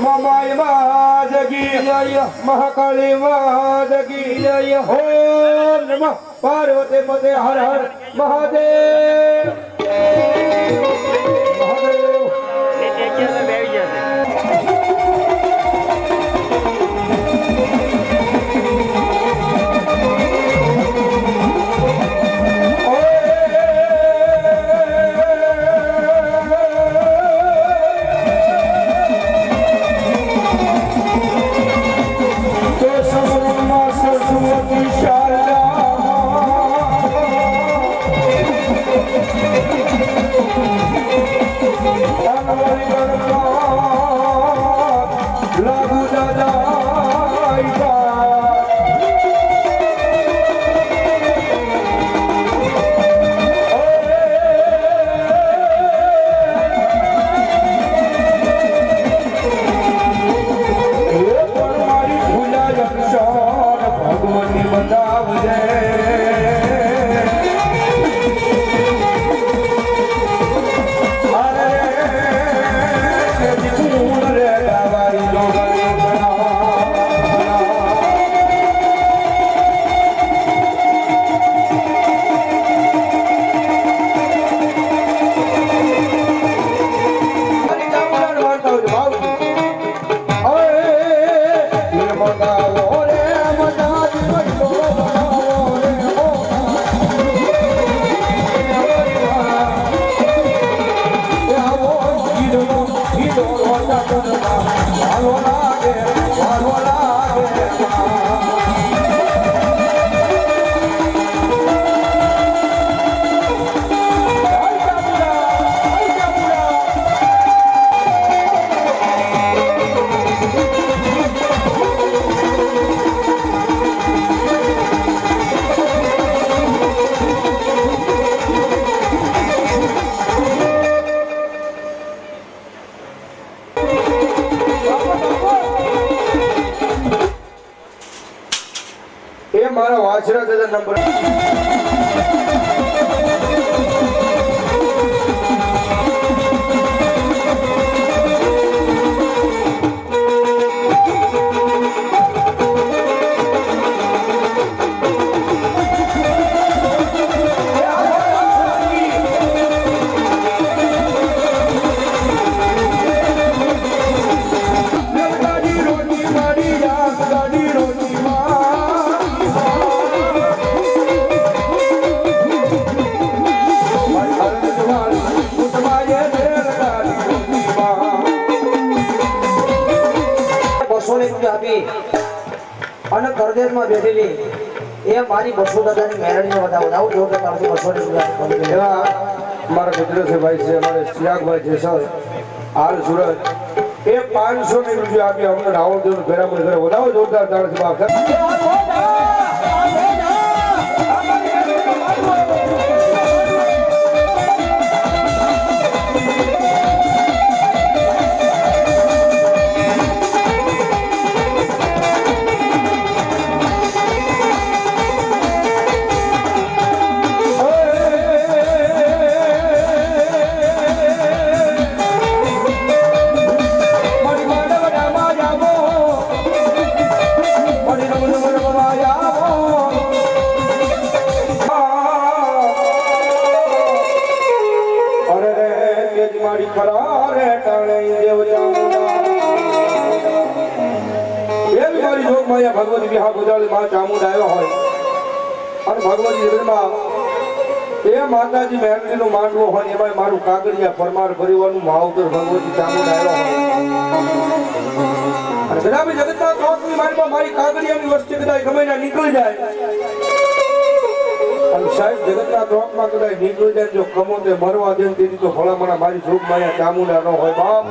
મમાય માદગી જય મહાકાળી માદગી જય ઓમ નમઃ પાર્વતી પતે હર હર મહાદેવ મહાદેવ મારા વાછરા દાદા નંબર અને કરદેશમાં બેઠેલી એ મારી બસો દાદાની મેરડીને વધાવું જો કે તારથી 200 રૂપિયા એવા મારા મિત્ર છે ભાઈ છે અમારે ચિરાગભાઈ છે સર હાલ સુરત એ 500 રૂપિયા આપી અમને રાવણ દેવનું ફેરામણી કરે વધાવો જોરદાર તારથી બાપ ભગવતી વિહાર ગુજરાતી માં ચામુંડા આવ્યા હોય અને ભગવતી જગતમાં એ માતાજી મહેરજીનો માંડવો હોય એમાં મારું કાગળિયા પરમાર પરિવારનું માવતર ભગવતી ચામુંડા આવ્યા હોય અને કદાચ જગતના ચોકની મારીમાં મારી કાગળિયાની વસ્તી કદાચ ગમે ના નીકળી જાય અને સાહેબ જગતના ચોકમાં કદાચ નીકળી જાય જો કમો તે મરવા દે તેની તો ભલામણા મારી જોગ માયા ચામુંડા ન હોય બાપ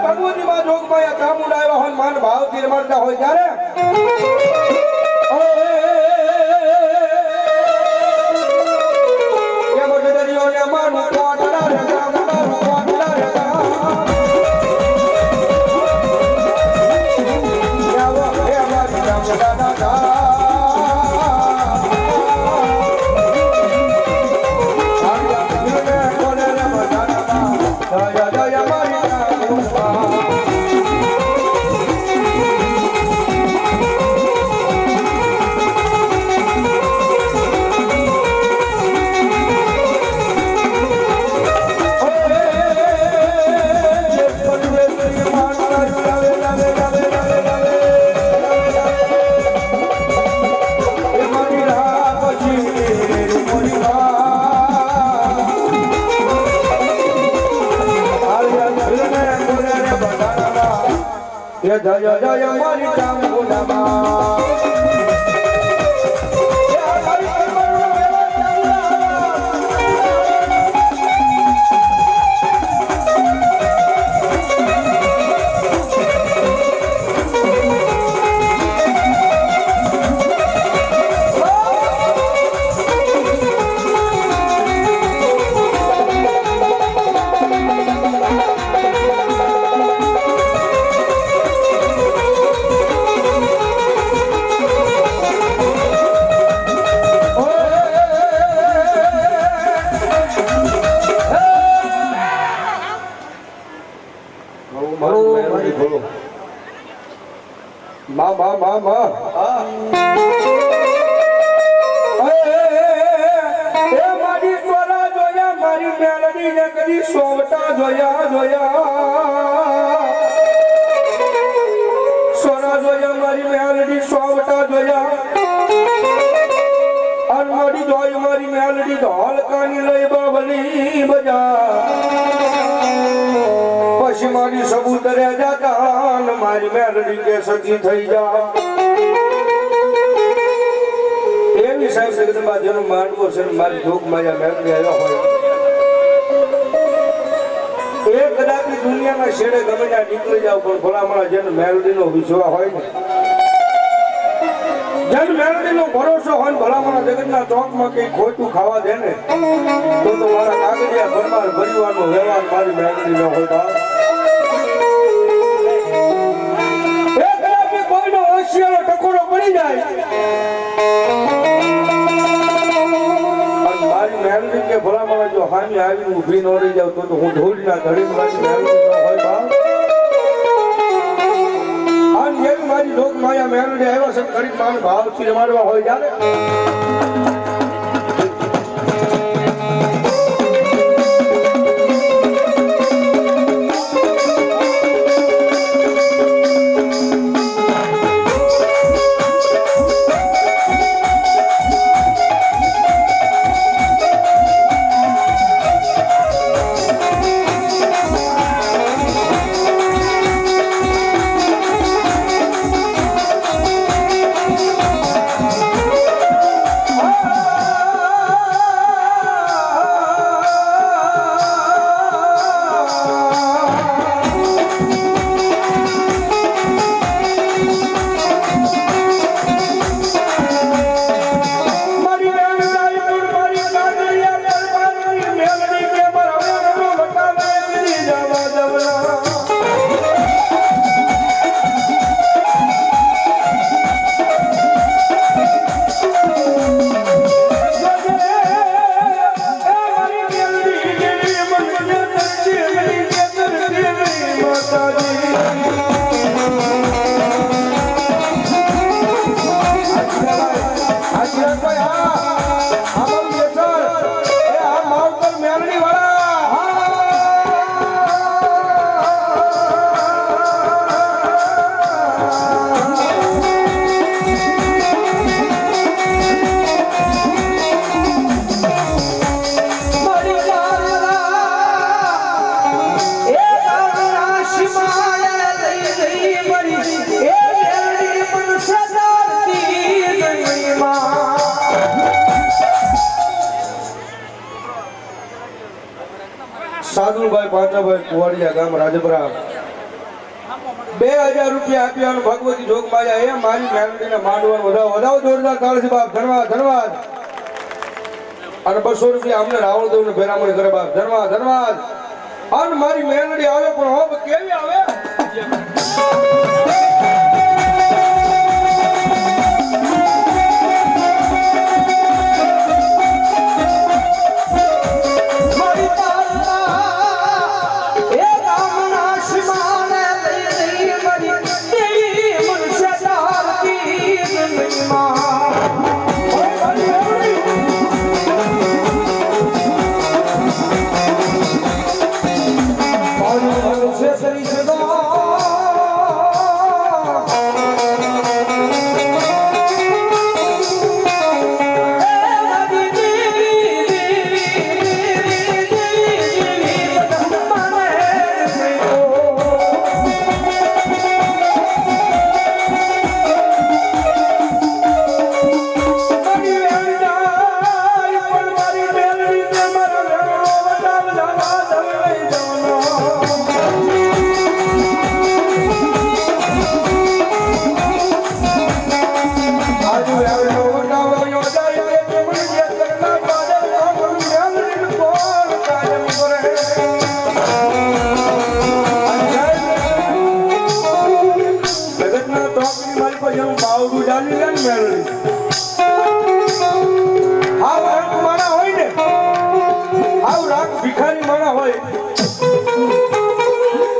ભગવતી માં જોગમાયા ચામુંડા આવ્યા હોય માન ભાવથી રમતા હોય ત્યારે એમ જદરીઓને માનું કોટલા રે ગામડા કોટલા રે ગાવ હે મારી ચામુંડા દાદા જય જય મારી ચામુંડામાં સોવટા જોયા સોના જોયા મારી મેલડી સોવટા જોયા અનમડી જોઈ મારી મેલડી ઢોલકાની લઈ બાવલી બજા પછી મારી સબૂતરે જાતા મારી મેલડી કે સજી થઈ જા એવી સાહેબ જગદંબા જેનો માંડવો છે મારી જોગ માયા મેલડી આવ્યા હોય એ કદાચ દુનિયાના છેડે ગમે ત્યાં નીકળી જાવ પણ ભલામણા જેને મેલડીનો વિશ્વાસ હોય ને જેને મેલડીનો ભરોસો હોય ને ભલામણા જગતના ચોકમાં કઈ ખોટું ખાવા દે ને તો મારા કાગડિયા ભરમાર ભરીવાનો વ્યવહાર મારી મેલડી ન હોય એ કદાચ કોઈનો હોશિયારો ટકોરો પડી જાય મેલડી કે ભલામણા જો હામી આવી ઊભી ન રહી જાવ તો હું ઢોળના ઘડી મારી મેલડી ન હોય બાપ આમ જેવી મારી લોક માયા મેલડી આવ્યા છે ઘડી માન ભાવથી રમાડવા હોય જાને સાધુભાઈ પાંચાભાઈ કુવાડિયા ગામ રાજપરા 2000 રૂપિયા આપ્યા ભગવતી જોગ માયા એ મારી મેલડીને માંડવાનો વધાવો જોરદાર તાળથી બાપ ધન્યવાદ અને 200 રૂપિયા અમને રાવણદેવને ભેરામણી કરે બાપ ધન્યવાદ અને મારી મેલડી આવે પણ હોબ કેવી આવે મેલડી આવ રાગ માણા હોય ને આવ રાગ ભિખારી માણા હોય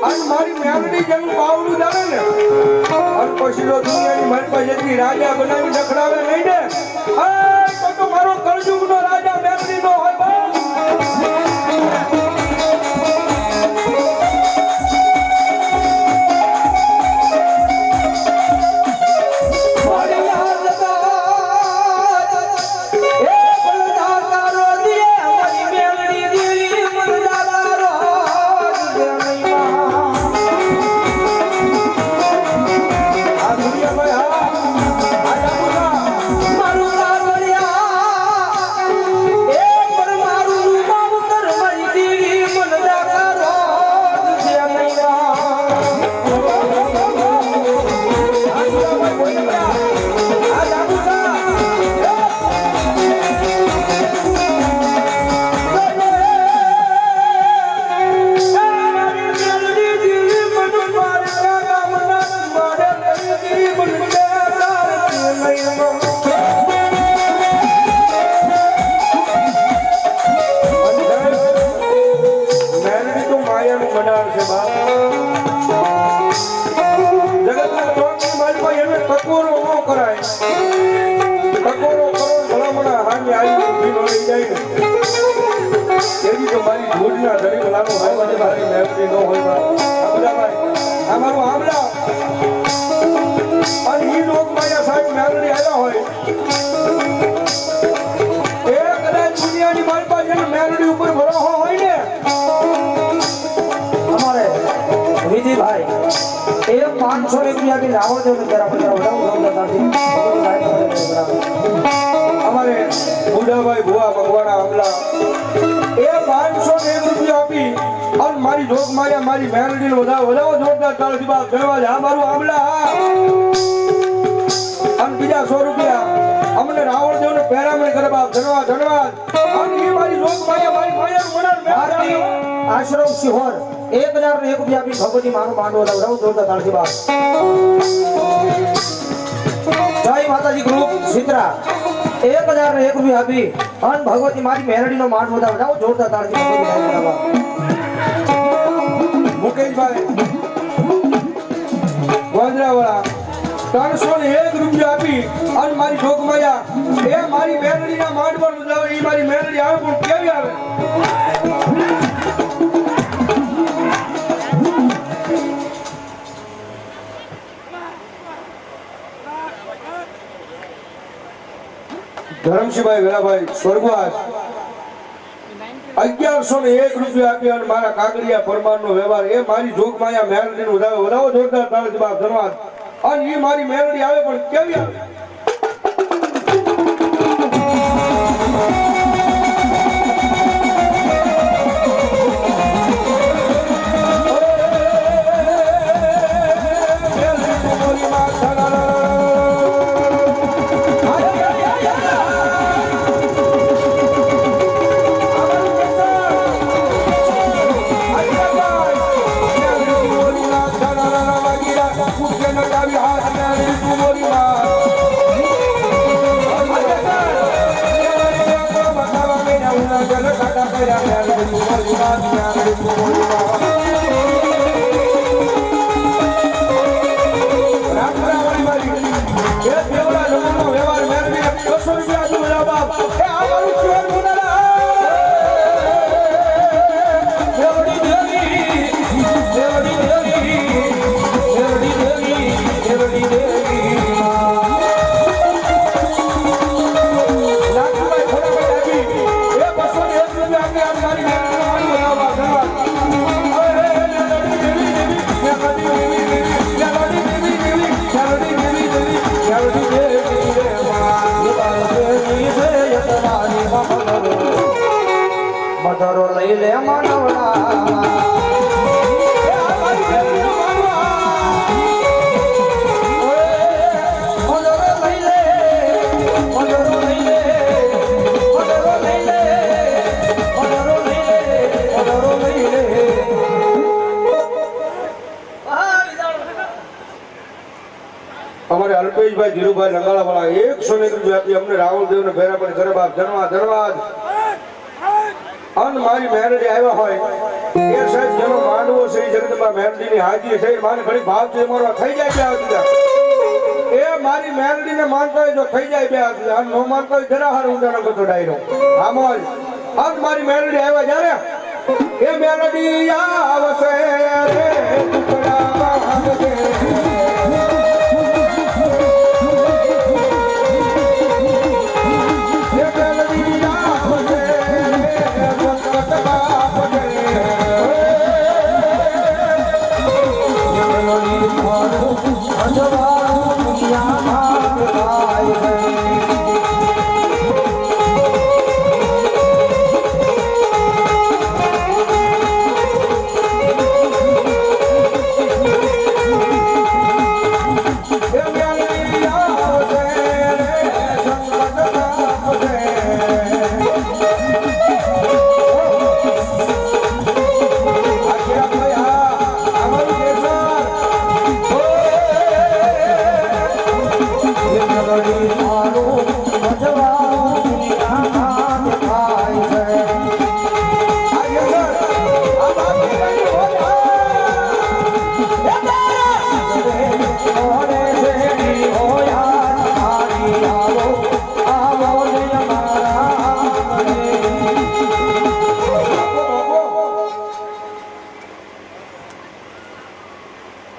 અને મારી મેલડી જેનું બાવડું જાણે ને અને પછી જો દુનિયાની મારી પાસે જેટલી રાજા બનાવી નખડાવે નહીં ને તો મારો કળજુગનો રાજા મેલડી નો હોય બા અમારે બુડાભાઈ ભુવા ભગવાના આમલા એ 501 રૂપિયા આપી અને મારી જોગ માયા મારી મેલડી નો વધાવો જોરદાર તાળથી બાદ કહેવા છે આ મારું આમલા અને બીજા 100 રૂપિયા અમને રાવણ દેવ ને પહેરામણી કરે બાપ ધન્યવાદ ધન્યવાદ અને એ મારી જોગ માયા મારી માયાનું મનાર આશ્રમ સિહોર 1001 રૂપિયા આપી ભગવતી માનું માંડવો વધાવો જોરદાર તાળથી બાદ જય માતાજી ગ્રુપ સિત્રા 1001 રૂપિયા આપી અન ભગવતી મારી મેરડી નો માંડ વધાવો જોરદાર તાળથી મુકેશભાઈ ગોંદરાવાળા 301 રૂપિયા આપી અન મારી જોગમાયા એ મારી મેરડી ના માંડ પર વધાવે એ મારી મેરડી આવે પણ કેવી આવે ધરમસિંહભાઈ વેલાભાઈ સ્વર્ગવાસ 1101 રૂપિયા આપી અને મારા કાગડિયા પરમાર નો વ્યવહાર એ મારી જોગમાયા મેલડી નું વધાવો જોરદાર તાળથી બાપ ધન્યવાદ અને એ મારી મેલડી આવે પણ કેવી આવે મધરો લઈ લે માનવડા અમારે અલ્પેશભાઈ રમેશભાઈ ધીરુભાઈ લંગાળા વાળા 100 આપી અમને રાવળદેવ ને ભેરા પર કરે બાપ ધન્યવાદ અન મારી મેરડી આવ્યા હોય એ સાહેબ જેનો માંડવો છે એ જગતમાં મેરડી ની હાજરી છે માને ઘણી ભાવ છે મારો થઈ જાય બે એ મારી મેરડી ને માનતો હોય જો થઈ જાય બે આ નો માનતો હોય જરા હાર ઊંડાનો બધો ડાયરો આમોલ અન મારી મેરડી આવ્યા જ્યારે એ મેરડી આવશે રે ટુકડા ભાગશે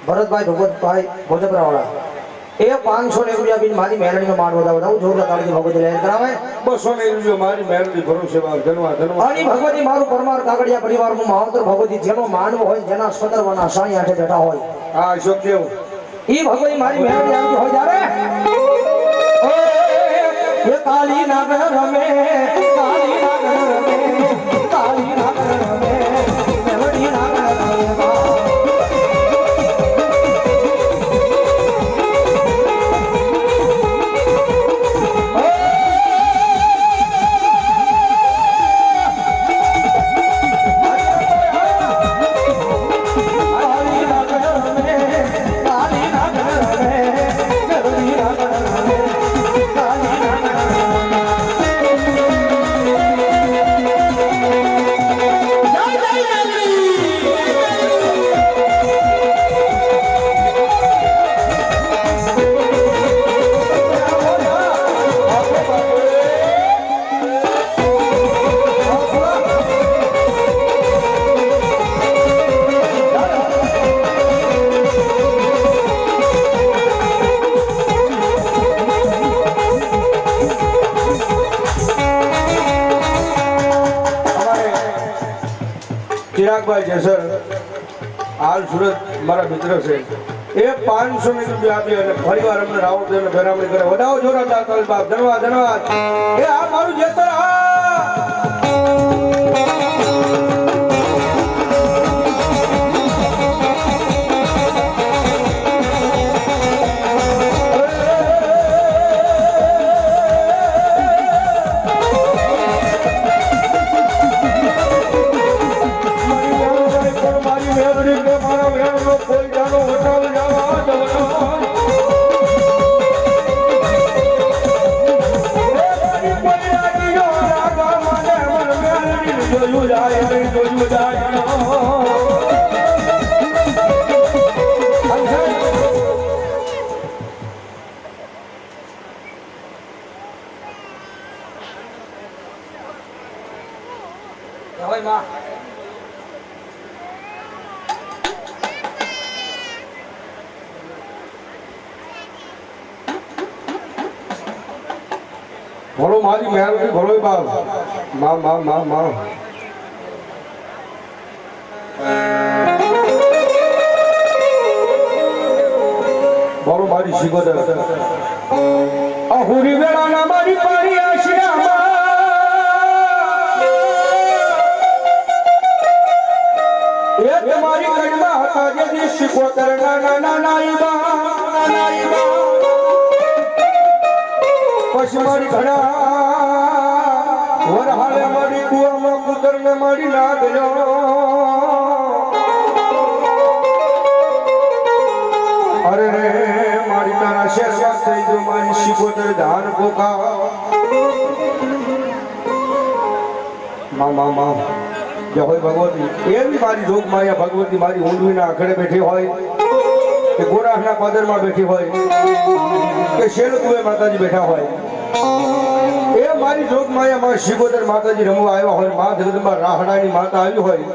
ભરતભાઈ ભગવતભાઈ ભોજપરાવાળા એ 500 રૂપિયા બિન મારી મેરડીનો માન વધાવો જોરદાર તાળીથી ભગવતી લહેર કરાવે 200 રૂપિયા મારી મેરડી ભરોસે ધન્યવાદ અને ભગવતી મારું પરમાર કાગડિયા પરિવારનું મહાવતર ભગવતી જેનો માનવો હોય જેના સદરવાના સાઈ આઠે બેઠા હોય આ અશોક દેવ ઈ ભગવતી મારી મેરડી આવતી હોય જ્યારે એ કાલી નાગર રમે કાલી નાગર રમે કાલી નાગર રમે મેરડી નાગર રમે ચિરાગભાઈ જેસર હાલ સુરત મારા મિત્ર છે એ 500 રૂપિયા આપી અને ફરીવાર અમને રાવળદેવને ભેરામણી કરે વધાવો જોરદાર તાળી બાપ ધન્યવાદ એ આ મારું જેસર ભલો મારી મહેરબાની ભલો બાપ માં ભલો મારી શિકોદર અહુરી વેળાના મારી પાણી આશિયામાં એ તમારી કડમાં હતા જે શિકોદર નાના પછી મારી ઘડા વરહાલે મારી કુવામાં કુતરને મારી નાગલો અરે રે મારી તારા શેરવાસ થઈ ગયો મારી શિકોતર ધાન પોકા મા જય હોય ભગવતી એવી મારી જોગ માયા ભગવતી મારી ઊંડવીના આખડે બેઠી હોય કે ગોરાહના પાદરમાં બેઠી હોય કે શેલકુએ માતાજી બેઠા હોય એ મારી જોગ માયા માં શિકોતર માતાજી રમવા આવ્યા હોય મા જગદંબા રાહડાની માતા આવી હોય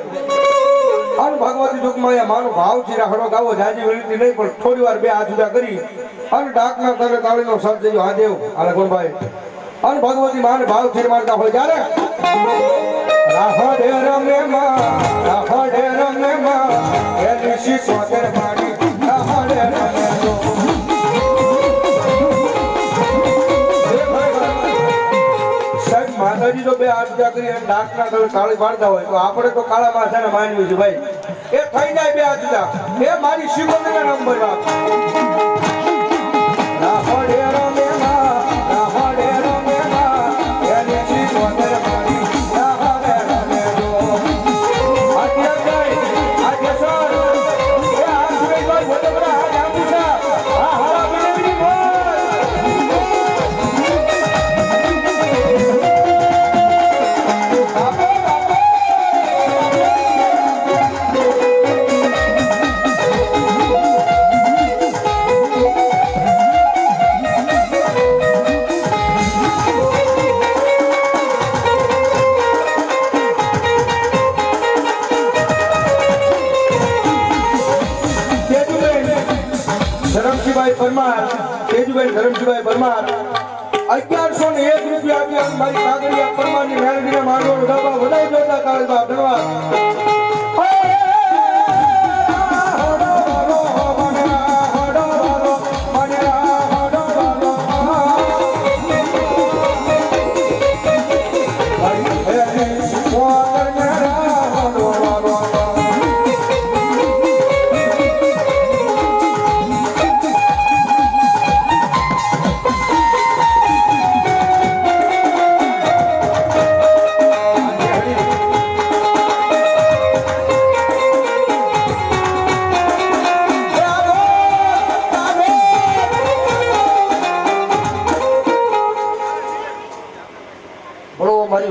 અને ભગવતી જોગ માયા માનો ભાવથી રાહડો ગાવો જાજી વિનંતી નહીં પણ થોડી વાર બે હાથ જુદા કરી અને ડાકના તરે તાળીનો શબ્દ જો હા દેવ આ લખનભાઈ અને ભગવતી માને ભાવથી મારતા હોય જ્યારે રાહડે રમે માં એની શિકોતર મારી રાહડે રમે માતાજી જો બે હાથ જુદા કરી અને ડાકના તરે તાળી પાડતા હોય તો આપણે તો કાળા માથાને માનવી છે ભાઈ એ થઈ જાય બે હાથ જુદા એ મારી શિકોતરના નંબર રાહડે રમે માં એની શિકોતર મારી રાહડે રમે ધરમજીભાઈ પરમાર 1101 રૂપિયા આપ્યા મારી કાગડિયા પરમારની મેળવીને માંડવો વધાવવા વધાવી જોતા કાળબા ધન્યવાદ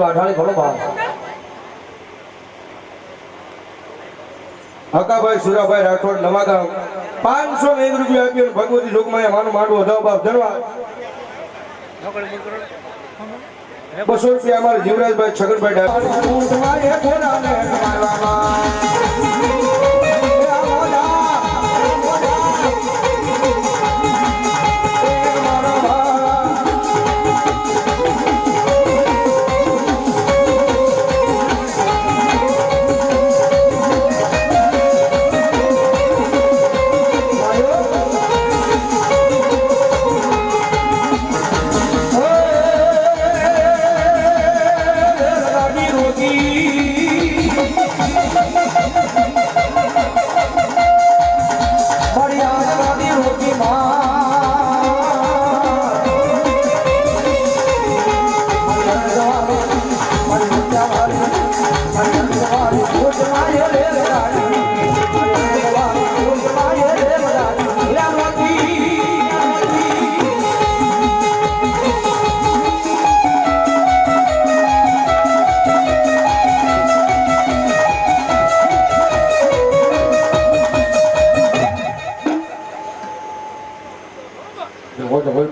વાઢાળી ઘણો ભાવ હકાભાઈ સુરાભાઈ રાઠોડ નવાગામ 501 રૂપિયા આપ્યો ભગવતી જોગમાયા માનો માંડવો વધાવ બાપ ધન્યવાદ 200 રૂપિયા અમારા જીવરાજભાઈ છગનભાઈ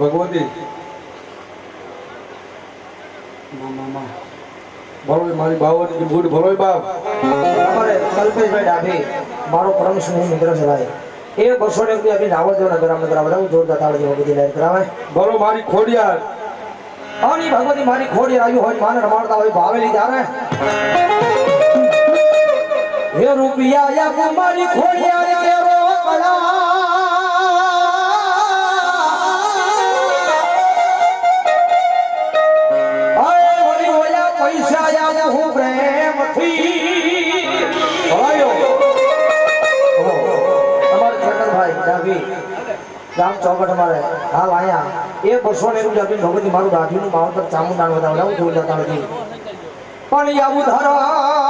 ભગવતી ભરોય મારી બાવની ભૂડ ભરોય બાપ અમારે કલ્પેશભાઈ ડાભી મારો પરમ સ્નેહ મિત્ર છે ભાઈ એ 200 રૂપિયા આપી નાવો દેવ નગરામ નગરામ જોરદાર તાળી જેવો બધી લાઈન કરાવે ભરો મારી ખોડિયાર આની ભગવતી મારી ખોડિયાર આવ્યું હોય માને રમાડતા હોય ભાવેલી ત્યારે હે રૂપિયા યા મારી ખોડિયાર કેરો કળા ગામ ચોકટ મારે હાલ આયા એ 200 રૂપિયા આપીને ભગવતી મારું દાઢીનું માવતર ચામુંડાનું વધાવડાવું જોઈ જતા નથી પણ આવું ધારા